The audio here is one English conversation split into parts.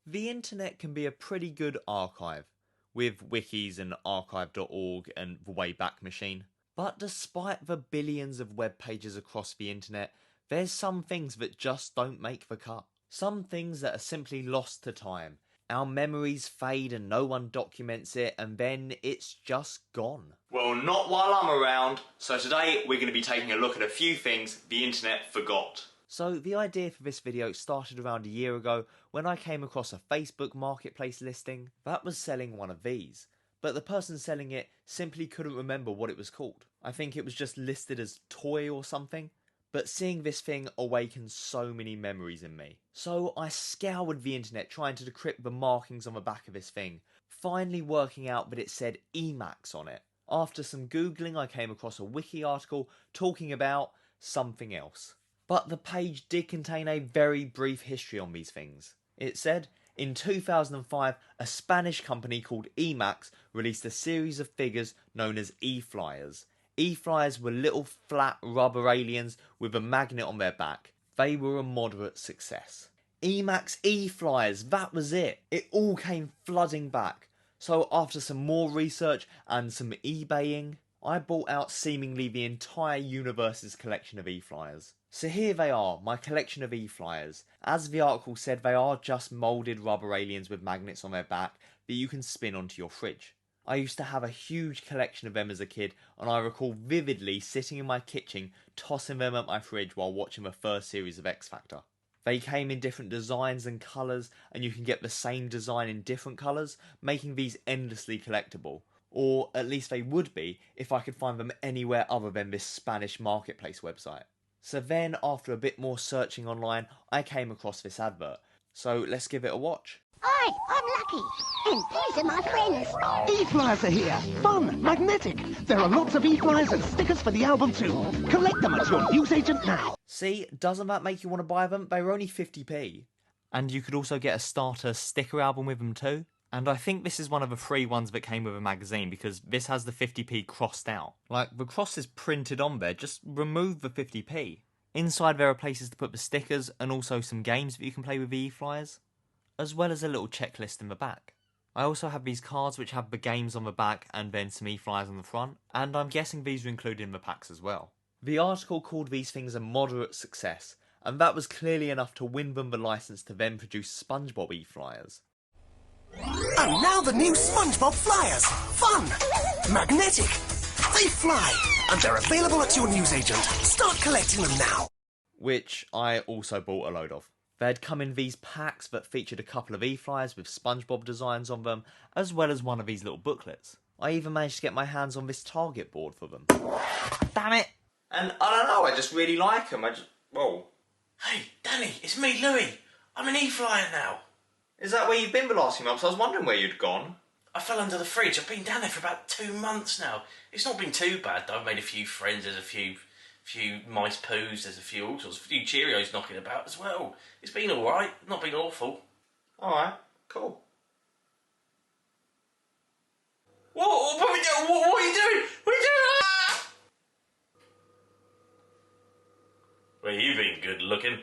The internet can be a pretty good archive, with wikis and archive.org and the Wayback Machine. But despite the billions of web pages across the internet, there's some things that just don't make the cut. Some things that are simply lost to time. Our memories fade and no one documents it, and then it's just gone. Well, not while I'm around. So today we're going to be taking a look at a few things the internet forgot. So the idea for this video started around a year ago when I came across a Facebook marketplace listing that was selling one of these. But the person selling it simply couldn't remember what it was called. I think it was just listed as toy or something. But seeing this thing awakened so many memories in me. So I scoured the internet trying to decrypt the markings on the back of this thing, finally working out that it said Emacs on it. After some googling I came across a wiki article talking about something else. But the page did contain a very brief history on these things. It said, in 2005, a Spanish company called Emacs released a series of figures known as E-Flyers. E-Flyers were little flat rubber aliens with a magnet on their back. They were a moderate success. Emacs E-Flyers, that was it. It all came flooding back. So after some more research and some eBaying, I bought out seemingly the entire universe's collection of E-Flyers. So here they are, my collection of E-Flyers. As the article said, they are just moulded rubber aliens with magnets on their back that you can spin onto your fridge. I used to have a huge collection of them as a kid, and I recall vividly sitting in my kitchen tossing them at my fridge while watching the first series of X Factor. They came in different designs and colours, and you can get the same design in different colours, making these endlessly collectible. Or at least they would be if I could find them anywhere other than this Spanish marketplace website. So then, after a bit more searching online, I came across this advert. So let's give it a watch. Hi, I'm Lucky, and these are my friends. E-Flyers are here. Fun, magnetic. There are lots of E-Flyers and stickers for the album too. Collect them at your newsagent now. See, doesn't that make you want to buy them? They were only 50p. And you could also get a starter sticker album with them too. And I think this is one of the free ones that came with a magazine because this has the 50p crossed out. Like, the cross is printed on there, just remove the 50p. Inside there are places to put the stickers and also some games that you can play with the E-Flyers, as well as a little checklist in the back. I also have these cards which have the games on the back and then some E-Flyers on the front, and I'm guessing these are included in the packs as well. The article called these things a moderate success, and that was clearly enough to win them the license to then produce Spongebob E-Flyers. And now the new Spongebob Flyers. Fun, magnetic. They fly, and they're available at your newsagent. Start collecting them now. Which I also bought a load of. They'd come in these packs that featured a couple of E-Flyers with Spongebob designs on them, as well as one of these little booklets. I even managed to get my hands on this target board for them. Damn it! And I don't know, I just really like them. Whoa. Hey, Danny, it's me, Louis. I'm an E-Flyer now. Is that where you've been the last few months? I was wondering where you'd gone. I fell under the fridge. I've been down there for about 2 months now. It's not been too bad though. I've made a few friends. There's a few mice poos. There's a few all sorts. A few Cheerios knocking about as well. It's been all right. Not been awful. All right, cool. What are you doing? What are you doing? Ah! Well, you've been good looking.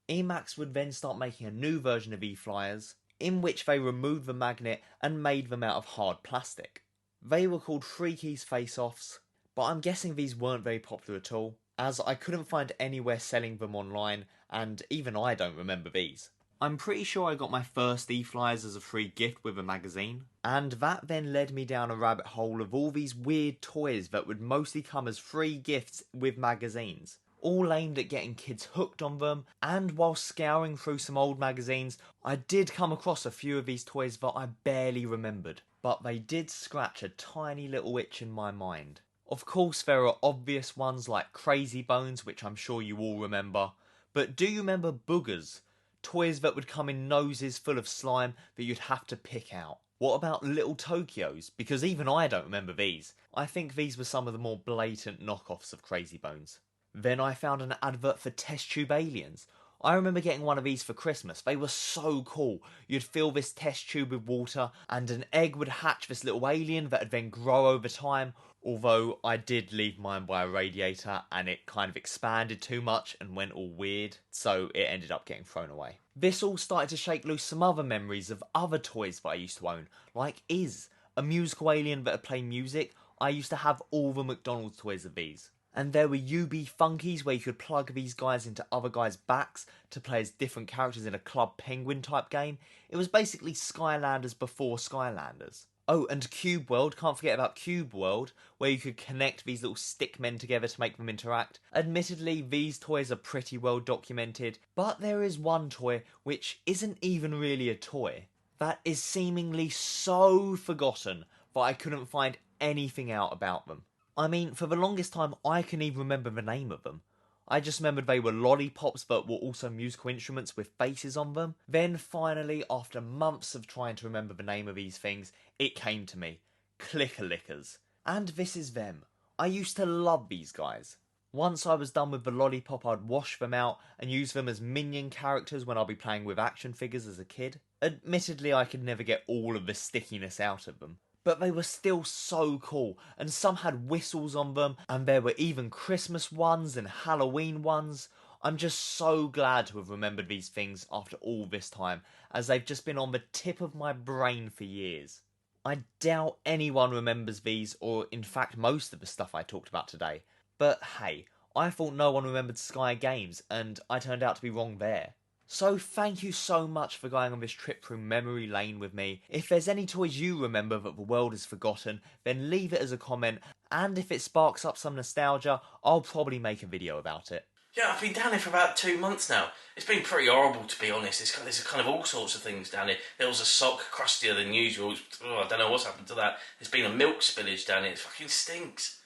Emacs would then start making a new version of E-Flyers, in which they removed the magnet and made them out of hard plastic. They were called Freaky's Face-Offs, but I'm guessing these weren't very popular at all, as I couldn't find anywhere selling them online, and even I don't remember these. I'm pretty sure I got my first E-Flyers as a free gift with a magazine, and that then led me down a rabbit hole of all these weird toys that would mostly come as free gifts with magazines, all aimed at getting kids hooked on them. And while scouring through some old magazines, I did come across a few of these toys that I barely remembered, but they did scratch a tiny little itch in my mind. Of course there are obvious ones like Crazy Bones, which I'm sure you all remember, but do you remember Boogaz? Toys that would come in noses full of slime that you'd have to pick out. What about Little Tokyos? Because even I don't remember these. I think these were some of the more blatant knockoffs of Crazy Bones. Then I found an advert for test tube aliens. I remember getting one of these for Christmas. They were so cool. You'd fill this test tube with water and an egg would hatch this little alien that would then grow over time. Although I did leave mine by a radiator and it kind of expanded too much and went all weird, so it ended up getting thrown away. This all started to shake loose some other memories of other toys that I used to own, like a musical alien that would play music. I used to have all the McDonald's toys of these. And there were UBfunkys where you could plug these guys into other guys' backs to play as different characters in a Club Penguin type game. It was basically Skylanders before Skylanders. Oh, and Cube World, can't forget about Cube World, where you could connect these little stick men together to make them interact. Admittedly, these toys are pretty well documented, but there is one toy which isn't even really a toy, that is seemingly so forgotten that I couldn't find anything out about them. I mean, for the longest time, I couldn't even remember the name of them. I just remembered they were lollipops but were also musical instruments with faces on them. Then finally, after months of trying to remember the name of these things, it came to me. Clicker-lickers. And this is them. I used to love these guys. Once I was done with the lollipop, I'd wash them out and use them as minion characters when I'd be playing with action figures as a kid. Admittedly, I could never get all of the stickiness out of them, but they were still so cool, and some had whistles on them, and there were even Christmas ones and Halloween ones. I'm just so glad to have remembered these things after all this time, as they've just been on the tip of my brain for years. I doubt anyone remembers these, or in fact most of the stuff I talked about today. But hey, I thought no one remembered Sky Games, and I turned out to be wrong there. So thank you so much for going on this trip through memory lane with me. If there's any toys you remember that the world has forgotten, then leave it as a comment, and if it sparks up some nostalgia, I'll probably make a video about it. Yeah, I've been down here for about 2 months now. It's been pretty horrible, to be honest. There's kind of all sorts of things down here. There was a sock crustier than usual. I don't know what's happened to that. There's been a milk spillage down here. It fucking stinks.